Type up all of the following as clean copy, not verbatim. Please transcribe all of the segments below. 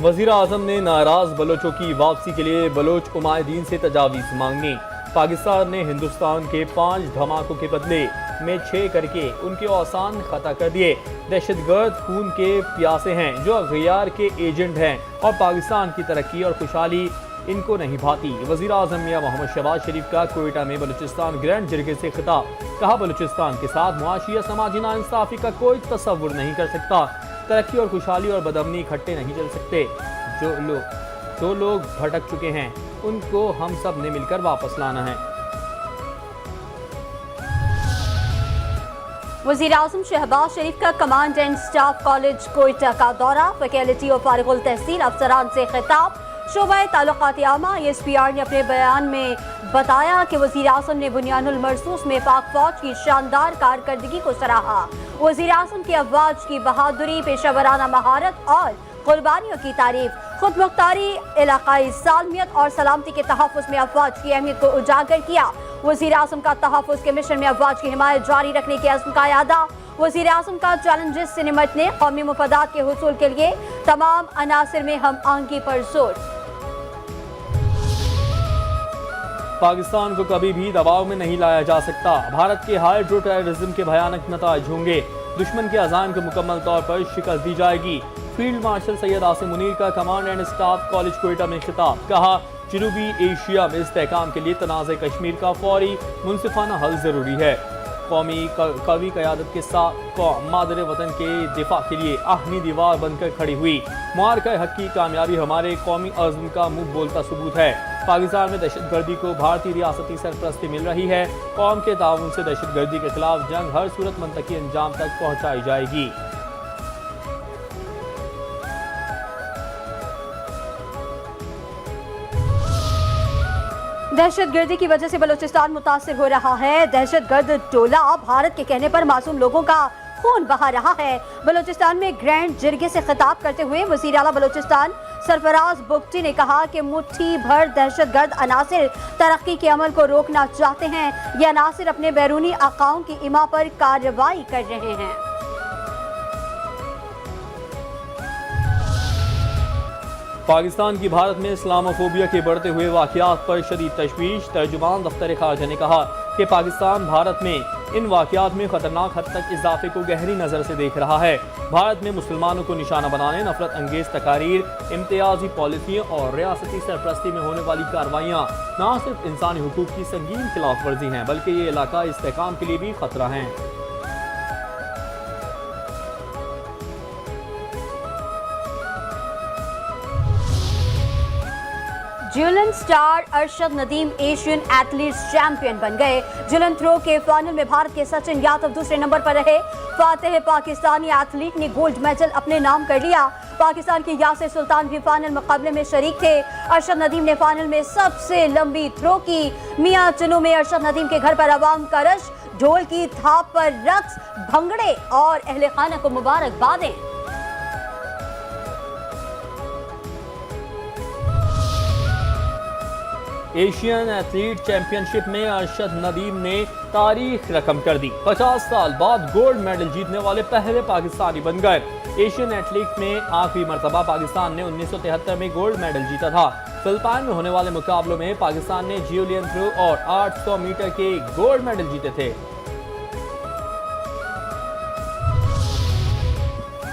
वजीर आजम ने नाराज बलोचों की वापसी के लिए बलोच उमायदीन से तजावीज़ मांगी। पाकिस्तान ने हिंदुस्तान के 5 धमाकों के बदले में 6 करके उनके औसान खता कर दिए। दहशतगर्द खून के प्यासे हैं जो अगयार के एजेंट हैं और पाकिस्तान की तरक्की और खुशहाली इनको नहीं भाती। वजीर आजम मियां मोहम्मद शहबाज शरीफ का कोयटा में बलूचिस्तान ग्रैंड जरगे से खिताब। कहा, बलूचिस्तान के साथ मुआशी या समाजी नाइंसाफी का कोई तस्वुर नहीं कर सकता। तरक्की और खुशहाली और बदअमनी इकट्ठे नहीं चल सकते। जो लोग भटक चुके हैं उनको हम सब ने मिलकर वापस लाना है। वज़ीर आज़म शहबाज शरीफ का command and staff college Quetta का दौरा। फैकल्टी और फारिगुल तहसील अफसरान से खिताब। शोबा ताल्लुकात आमा ESPR ने अपने बयान में बताया कि वज़ीर आज़म ने बुनियानुल मरसूस में पाक फौज की शानदार कारकर्दगी को सराहा। वज़ीर आज़म की अफवाज की बहादुरी, पेशावराना महारत और कुर्बानियों की तारीफ, खुद मुख्तारी, इलाकाई सालमियत और सलामती के तहफ़्फ़ुज़ में अफवाज की अहमियत को उजागर किया। वज़ीर आज़म का तहफ़्फ़ुज़ के मिशन में अफवाज की हिमायत जारी रखने के अज़्म का यादा। वज़ीर आज़म का चैलेंजेस से निमटने, कौमी मुफादात के हुसूल के लिए तमाम अनासिर में हम आहंगी पर जोर। पाकिस्तान को कभी भी दबाव में नहीं लाया जा सकता। भारत के हाइड्रो टेररिज्म के भयानक नताइज होंगे। दुश्मन के अज़ान को मुकम्मल तौर पर शिकस्त दी जाएगी। फील्ड मार्शल सैयद आसिम मुनीर का command and staff college Quetta में खिताब। कहा, जनूबी एशिया में इस्तेहकाम के लिए तनाज़ कश्मीर का फौरी मुनसिफाना हल ज़रूरी है। कौमी क़यादत के साथ कौम मादर वतन के दिफा के लिए आहनी दीवार बनकर खड़ी हुई। मुआरका हक की कामयाबी हमारे कौमी अज़्म का मुँह बोलता सबूत है। पाकिस्तान में दहशतगर्दी को भारतीय रियासती सरपरस्ती मिल रही है। कौम के ताउन से दहशतगर्दी के खिलाफ जंग हर सूरत मंतकी अंजाम तक पहुँचाई जाएगी। दहशतगर्दी की वजह से बलूचिस्तान मुतासिर हो रहा है। दहशतगर्द टोला भारत के कहने पर मासूम लोगों का खून बहा रहा है। बलूचिस्तान में ग्रैंड जरगे से खिताब करते हुए वज़ीर आला बलूचिस्तान सरफराज बुगटी ने कहा कि मुट्ठी भर दहशतगर्द अनासिर तरक्की के अमल को रोकना चाहते हैं। ये अनासिर अपने बैरूनी आकाओं की इमा पर कार्रवाई कर रहे हैं। पाकिस्तान की भारत में इस्लामोफोबिया के बढ़ते हुए वाक़यात पर शदीद तशवीश। तर्जुमान दफ्तर खारजा ने कहा कि पाकिस्तान भारत में इन वाक़यात में ख़तरनाक हद तक इजाफे को गहरी नज़र से देख रहा है। भारत में मुसलमानों को निशाना बनाने, नफरत अंगेज तकारीर, इम्तियाजी पॉलिसियाँ और रियासती सरपरस्ती में होने वाली कार्रवाइयाँ न सिर्फ इंसानी हुकूक की संगीन खिलाफ वर्जी हैं बल्कि ये इलाका इस्तेहकाम के लिए भी खतरा हैं। Javelin star Arshad Nadeem Asian athletes champion बन गए। ज्यूलन थ्रो के फाइनल में भारत के सचिन यादव दूसरे नंबर पर रहे। फातेह पाकिस्तानी एथलीट ने गोल्ड मेडल अपने नाम कर लिया। पाकिस्तान के यासिर सुल्तान भी फाइनल मुकाबले में शरीक थे। अरशद नदीम ने फाइनल में सबसे लंबी थ्रो की। मियां चुनू में अरशद नदीम के घर पर अवाम का रश, ढोल की थाप पर रक्स, भंगड़े और अहले खाना को मुबारकबादें। एशियन एथलीट चैंपियनशिप में अरशद नदीम ने तारीख रकम कर दी। 50 साल बाद गोल्ड मेडल जीतने वाले पहले पाकिस्तानी बन गए। एशियन एथलीट में आखिरी मरतबा पाकिस्तान ने 1973 में गोल्ड मेडल जीता था। फिलिपाइन में होने वाले मुकाबलों में पाकिस्तान ने ज्यूलियन थ्रो और 800 मीटर के गोल्ड मेडल जीते थे।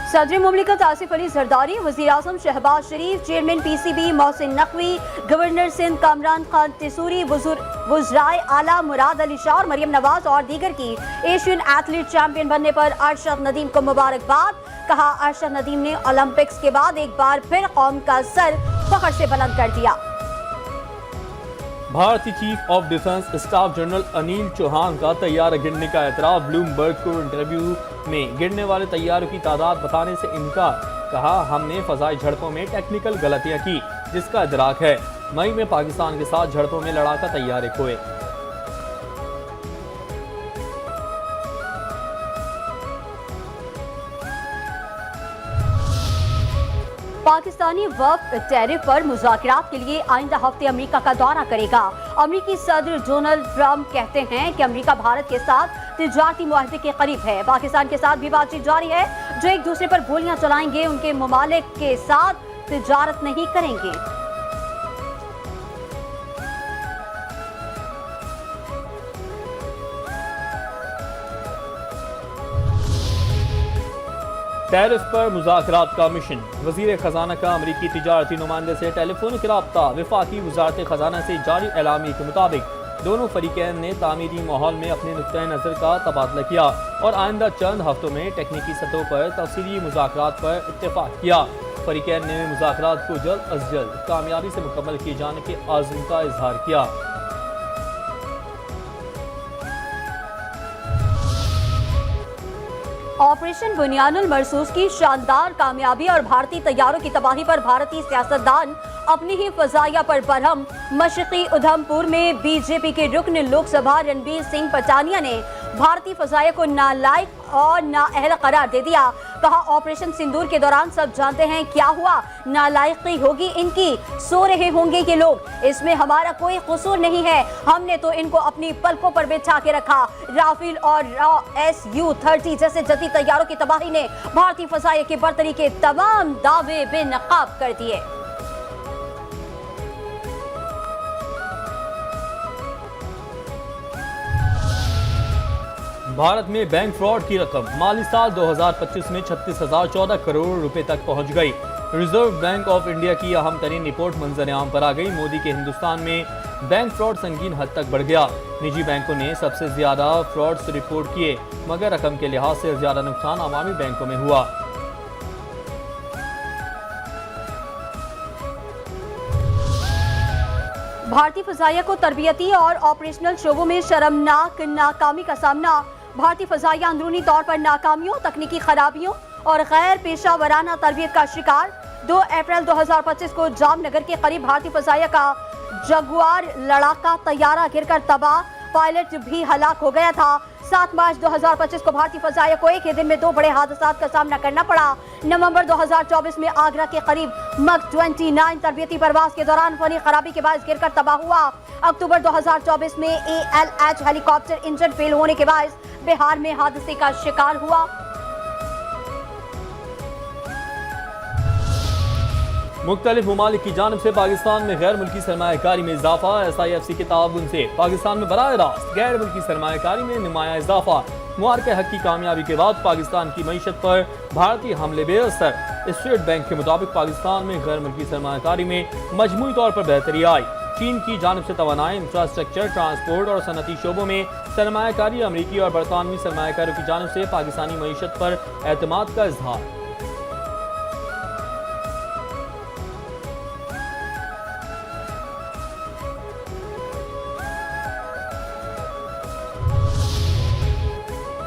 सदर मुमलिकत आसिफ अली जरदारी, वज़ीर आज़म Shahbaz Sharif, chairman PCB Mohsin Naqvi, governor Sindh Kamran Khan Tessori, वज़राए आला मुराद अली शाह और मरियम नवाज और दीगर की एशियन एथलीट चैंपियन बनने पर अरशद नदीम को मुबारकबाद। कहा, अरशद नदीम ने ओलंपिक्स के बाद एक बार फिर कौम का सर फख्र से बुलंद कर दिया। भारतीय chief of defence staff general Anil Chauhan का तैयारा गिरने का एतराफ। ब्लूमबर्ग को इंटरव्यू में गिरने वाले तैयारों की तादाद बताने से इनकार। कहा, हमने फजाई झड़पों में टेक्निकल गलतियां की जिसका इदराक है। मई में पाकिस्तान के साथ झड़पों में लड़ाका तैयारे खोए। पाकिस्तानी वफ़द टैरिफ पर मुज़ाकरात के लिए आइंदा हफ्ते अमेरिका का दौरा करेगा। अमेरिकी सदर डोनाल्ड ट्रंप कहते हैं कि अमेरिका भारत के साथ तिजारती मुआहदे के करीब है। पाकिस्तान के साथ भी बातचीत जारी है। जो एक दूसरे पर गोलियां चलाएंगे उनके ममालिक के साथ तिजारत नहीं करेंगे। टैरिफ पर मुज़ाकरात का मिशन। वज़ीर ख़जाना का अमरीकी तिजारती नुमाइंदे से टेलीफोनिक रब्ता। वफाकी वज़ारत ख़जाना से जारी एलामी के मुताबिक दोनों फरीकैन ने तामीरी माहौल में अपने नुक्ता नज़र का तबादला किया और आइंदा चंद हफ्तों में टेक्निकी सतहों पर तफसीली मुज़ाकरात पर इत्तेफाक किया। फरीकैन ने मुज़ाकरात को जल्द अज जल्द कामयाबी से मुकम्मल किए जाने के आज़म का इजहार किया। ऑपरेशन बुनियानुल मरसूस की शानदार कामयाबी और भारतीय तैयारों की तबाही पर भारतीय सियासतदान अपनी ही फजाइया पर बरहम। मशरक़ी उधमपुर में बीजेपी के रुकन लोकसभा रणबीर सिंह पटानिया ने भारतीय फजाइया को नालायक और नाअहल करार दे दिया। कहा, ऑपरेशन सिंदूर के दौरान सब जानते हैं क्या हुआ। नालायकी होगी इनकी, सो रहे होंगे ये लोग, इसमें हमारा कोई कसूर नहीं है। हमने तो इनको अपनी पलकों पर बिठा के रखा। राफेल और SU-30 जैसे जदीद तैयारों की तबाही ने भारतीय फजाइया की बरतरी के तमाम दावे बेनकाब कर दिए। भारत में बैंक फ्रॉड की रकम माली साल 2025 में 36,014 करोड़ रुपए तक पहुंच गई। रिजर्व बैंक ऑफ इंडिया की अहम तरीन रिपोर्ट मंजर आम पर आ गई। मोदी के हिंदुस्तान में बैंक फ्रॉड संगीन हद तक बढ़ गया। निजी बैंकों ने सबसे ज्यादा फ्रॉड्स रिपोर्ट किए, मगर रकम के लिहाज से ज्यादा नुकसान अवामी बैंकों में हुआ। भारतीय फजाइया को तरबियती और ऑपरेशनल शोबों में शर्मनाक नाकामी का सामना। भारतीय फजाइया अंदरूनी तौर पर नाकामियों, तकनीकी खराबियों और गैर पेशा वराना तरबियत का शिकार। 2 अप्रैल 2025 को जामनगर के करीब भारतीय फजाइया का जगुआर लड़ाका तैयारा गिरकर तबाह, पायलट भी हलाक हो गया था। 7 मार्च 2025 को भारतीय फजाइया को एक ही दिन में 2 बड़े हादसात का सामना करना पड़ा। नवंबर 2024 में आगरा के करीब मक 29 तरबियती परवाज के दौरान फनी खराबी के बाद गिरकर तबाह हुआ। अक्टूबर 2024 में ALH हेलीकॉप्टर इंजन फेल होने के बाद बिहार में हादसे का शिकार हुआ। मुख्तलिफ ममालिक की जानिब से पाकिस्तान में गैर मुल्की सरमायाकारी में इजाफा। SIFC के ताउन से पाकिस्तान में बराह रास्त गैर मुल्की सरमायाकारी में नुमाया इजाफा। मुआरके हक की कामयाबी के बाद पाकिस्तान की मईशत पर भारतीय हमले बेअसर। स्टेट बैंक के मुताबिक पाकिस्तान में गैर मुल्की सरमायाकारी में मजमूई तौर पर बेहतरी आई। चीन की जानिब से तवानाई, इंफ्रास्ट्रक्चर, ट्रांसपोर्ट और सनती शोबों में सरमायाकारी। अमरीकी और बरतानवी सरमायाकारों की जानिब से पाकिस्तानी मईशत पर एतमाद का इजहार।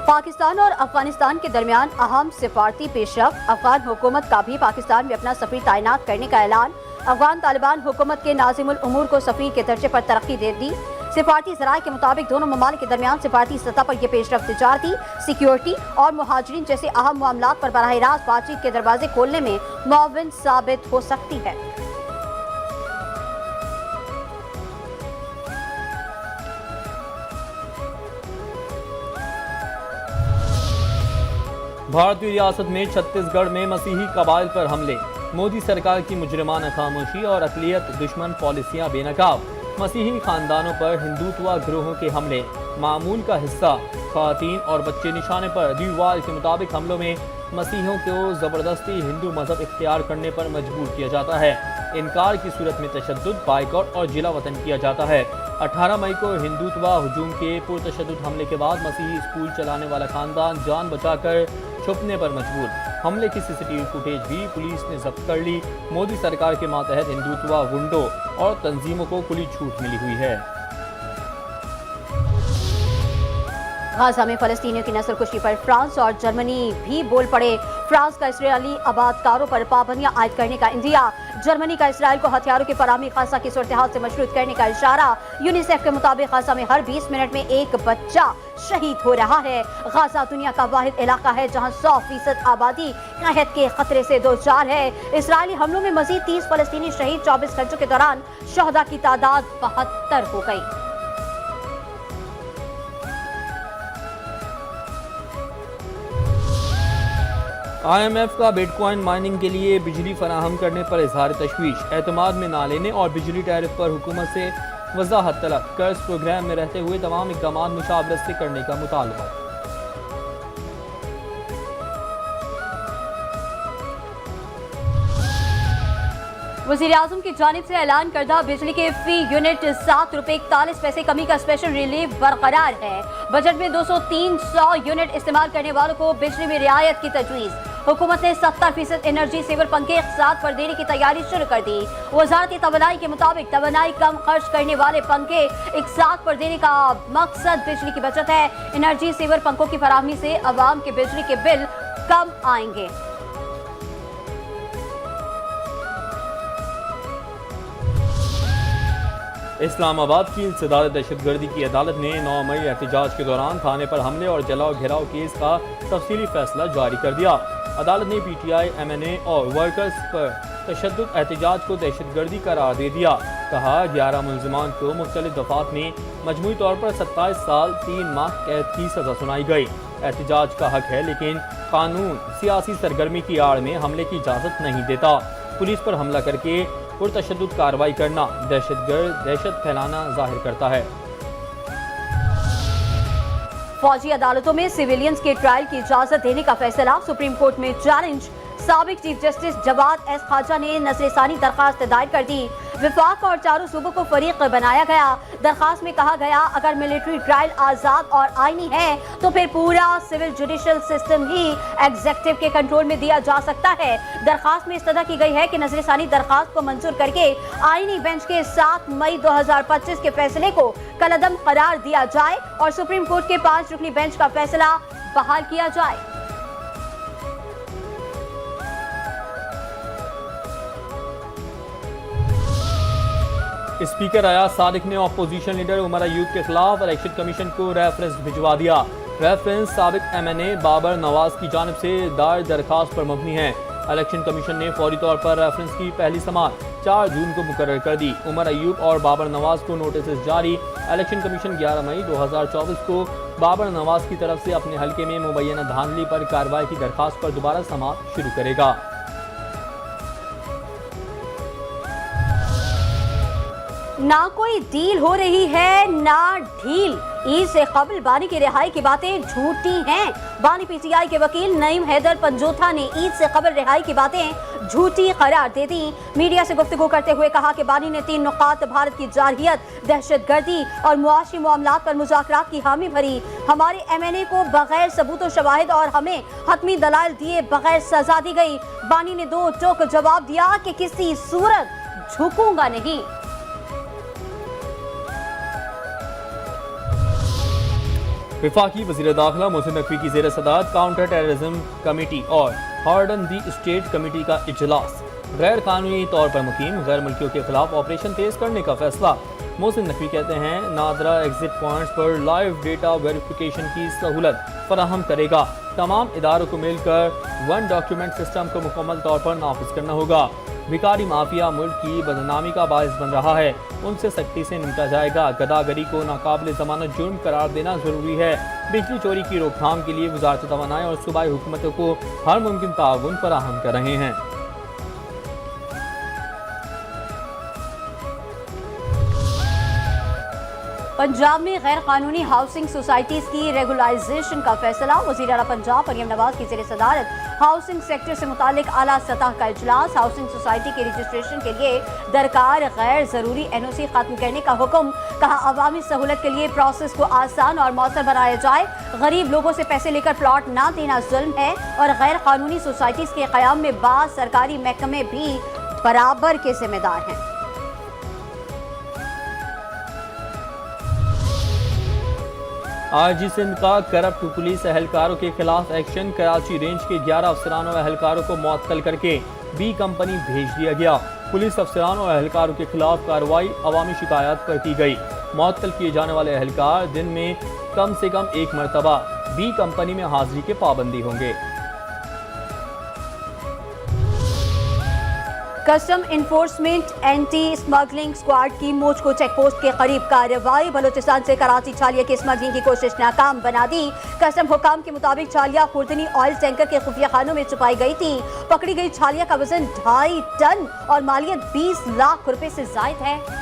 पाकिस्तान और अफगानिस्तान के दरमियान अहम सिफारती पेशरफ। अफगान हुकूमत का भी पाकिस्तान में अपना सफीर तैनात करने का ऐलान। अफगान तालिबान हुकूमत के नाजिमुल उमूर को सफीर के दर्जे पर तरक्की दे दी। सिफारती ज़राए के मुताबिक दोनों ममालिक के दरमियान सिफारती सतह पर यह पेशरफ तिजारती, सिक्योरिटी और मुहाजिरीन जैसे अहम मामलात पर बराह रास्त बातचीत के दरवाजे खोलने में मुआविन साबित हो सकती है। भारतीय रियासत में छत्तीसगढ़ में मसीही कबाइल पर हमले। मोदी सरकार की मुजरिमाना खामोशी और अक़लियत दुश्मन पॉलिसियां बेनकाब। मसीही खानदानों पर हिंदुत्व गिरोहों के हमले मामूल का हिस्सा। ख़वातीन और बच्चे निशाने पर। दीवार के मुताबिक हमलों में मसीहों को ज़बरदस्ती हिंदू मजहब इख्तियार करने पर मजबूर किया जाता है। इनकार की सूरत में तशद्दुद, बाइकआउट और जिला वतन किया जाता है। 18 मई को हिंदुत्व हुजूम के पुरतशद्दुद हमले के बाद मसीही स्कूल चलाने वाला खानदान जान बचाकर छुपने पर मजबूर। हमले की CCTV फुटेज भी पुलिस ने जब्त कर ली। मोदी सरकार के मातहत हिंदुत्व गुंडों और तंजीमों को खुली छूट मिली हुई है। गाजा में फलस्तीनियों की नस्लकुशी पर फ्रांस और जर्मनी भी बोल पड़े। फ्रांस का इसराइली आबादकारों पर पाबंदियां आयद करने का इंदिया। जर्मनी का इसराइल को हथियारों की फराहमी गाजा की सूरत-ए-हाल से मशरूत करने का इशारा। यूनिसेफ के मुताबिक गाजा में हर 20 मिनट में एक बच्चा शहीद हो रहा है। गाजा दुनिया का वाहिद इलाका है जहां 100% आबादी कहत के खतरे से दो चार है। इसराइली हमलों में मजीद 30 फलस्तीनी शहीद। 24 घंटों के दौरान शहदा की तादाद 72 हो गई। IMF का बिटकॉइन माइनिंग के लिए बिजली फराहम करने पर इजहार तशवीश, एतमाद में ना लेने और बिजली टैरिफ पर हुकूमत से वजाहत तलब, कर्ज प्रोग्राम में रहते हुए तमाम इक़दाम मुशावरत से करने का मुतालबा। वज़ीर-ए-आज़म की जानिब से ऐलान करदा बिजली के फी यूनिट 7 रुपए 41 पैसे कमी का स्पेशल रिलीफ बरकरार है। बजट में 200-300 यूनिट इस्तेमाल करने वालों को बिजली में रियायत की तजवीज़। हुकूमत ने 70% एनर्जी सेवर पंखे एक साथ पर देने की तैयारी शुरू कर दी। वजारत तवानाई के मुताबिक तवानाई कम खर्च करने वाले पंखे एक साथ पर देने का मकसद बिजली की बचत है। एनर्जी सेवर पंखों की फराहमी से अवाम के बिजली के बिल कम आएंगे। इस्लामाबाद की इंसदाद दहशतगर्दी की अदालत ने 9 मई एहतजाज के दौरान थाने पर हमले और जलाओ घेराव केस का तफसीली फैसला जारी कर दिया। अदालत ने PTI, MNA और वर्कर्स पर तशद्दुद एहतजाज को दहशतगर्दी करार दे दिया। कहा 11 मुलजमान को मुख्तलिफ दफात में मजमूई तौर पर 27 साल 3 माह कैद की सजा सुनाई गई। एहतजाज का हक है, लेकिन कानून सियासी सरगर्मी की आड़ में हमले की इजाज़त नहीं देता। पुलिस पर हमला करके पुरतशद्दुद कार्रवाई करना दहशत फैलाना जाहिर करता है। फौजी अदालतों में सिविलियंस के ट्रायल की इजाजत देने का फैसला, सुप्रीम कोर्ट में चैलेंज। साबिक चीफ जस्टिस जवाद एस खाजा ने नजरसानी दरखास्त दायर कर दी। विफाक और चारों सूबों को फरीक बनाया गया। दरखास्त में कहा गया अगर मिलिट्री ट्रायल आज़ाद और आईनी है तो फिर पूरा सिविल जुडिशल सिस्टम ही एग्जेक्टिव के कंट्रोल में दिया जा सकता है। दरखास्त में इस्तदा की गई है कि नजरसानी दरखास्त को मंजूर करके आईनी बेंच के 7 मई 2025 के फैसले को कलअदम करार दिया जाए और सुप्रीम कोर्ट के 5 रुकनी बेंच का फैसला बहाल किया जाए। स्पीकर अयाज सादिक ने अपोजिशन लीडर उमर अयूब के खिलाफ इलेक्शन कमीशन को रेफरेंस भिजवा दिया। रेफरेंस साबिक MNA बाबर नवाज की जानिब से दायर दरखास्त पर मबनी है। इलेक्शन कमीशन ने फौरी तौर पर रेफरेंस की पहली समाअत 4 जून को मुकर्रर कर दी। उमर अयूब और बाबर नवाज को नोटिस जारी। इलेक्शन कमीशन 11 मई 2024 को बाबर नवाज की तरफ से अपने हल्के में मुबैना धांधली पर कार्रवाई की दरखास्त पर दोबारा समाअत शुरू करेगा। ना कोई डील हो रही है ना ढील। ईद से कबल बानी की रिहाई की बातें झूठी हैं। बानी PTI के वकील नईम हैदर पंजोथा ने ईद से कबल रिहाई की बातें झूठी करार दे दी। मीडिया से गुफ्तगू करते हुए कहा कि बानी ने 3 नुकात भारत की जारहियत, दहशतगर्दी और मुआशी मामलात पर मुज़ाकरात की हामी भरी। हमारे MNA को बगैर सबूत और शवाहिद और हमें हतमी दलाइल दिए बगैर सजा दी गई। बानी ने 2 टोक जवाब दिया कि किसी सूरत झुकूंगा नहीं। वफाकी वज़ीर दाखिला मोहसिन नकवी की ज़ेर सदारत काउंटर टेररिज्म कमेटी और हार्डन दी स्टेट कमेटी का इजलास। गैर कानूनी तौर पर मुकीम गैर मुल्कियों के खिलाफ ऑपरेशन तेज करने का फैसला। मोहसिन नकवी कहते हैं नादरा एग्जिट पॉइंट्स पर लाइव डेटा वेरिफिकेशन की सहूलत फराहम करेगा। तमाम इदारों को मिलकर 1 डॉक्यूमेंट सिस्टम को मुकम्मल तौर पर नाफिज करना होगा। भिखारी माफिया मुल्क की बदनामी का बायस बन रहा है, उनसे सख्ती से निपटा जाएगा। गदागरी को नाकाबिल जमानत जुर्म करार देना जरूरी है। बिजली चोरी की रोकथाम के लिए वजारत तवानाई और सूबाई हुकूमतों को हर मुमकिन ताउन फराहम कर रहे हैं। पंजाब में गैर कानूनी हाउसिंग सोसाइटीज की रेगुलाइजेशन का फैसला। वज़ीर आला पंजाब मरियम नवाज की ज़ेर सदारत हाउसिंग सेक्टर से मुतालिक आला सतह का इजलास। हाउसिंग सोसाइटी के रजिस्ट्रेशन के लिए दरकार गैर ज़रूरी NOC खत्म करने का हुक्म। कहा अवामी सहूलत के लिए प्रोसेस को आसान और मौसर बनाया जाए। गरीब लोगों से पैसे लेकर प्लॉट ना देना जुल्म है और गैर कानूनी सोसाइटीज के क़याम में बाज़ सरकारी महकमे भी बराबर के जिम्मेदार हैं। RG सिंध का करप्ट पुलिस एहलकारों के खिलाफ एक्शन। कराची रेंज के 11 अफसरान और एहलकारों को मुअत्तल करके B कंपनी भेज दिया गया। पुलिस अफसरान और एहलकारों के खिलाफ कार्रवाई अवामी शिकायत पर की गई। मुअत्तल किए जाने वाले एहलकार दिन में कम से कम 1 मरतबा B कंपनी में हाजिरी के पाबंदी होंगे। Custom enforcement anti smuggling squad की मोच को चेक पोस्ट के करीब कार्रवाई। बलूचिस्तान से कराची छालिया की स्मगलिंग की कोशिश नाकाम बना दी। कस्टम हुकाम के मुताबिक छालिया खुर्दनी ऑयल टैंकर के खुफिया खानों में छुपाई गई थी। पकड़ी गई छालिया का वजन 2.5 टन और मालियत 20 लाख रुपए से जायद है।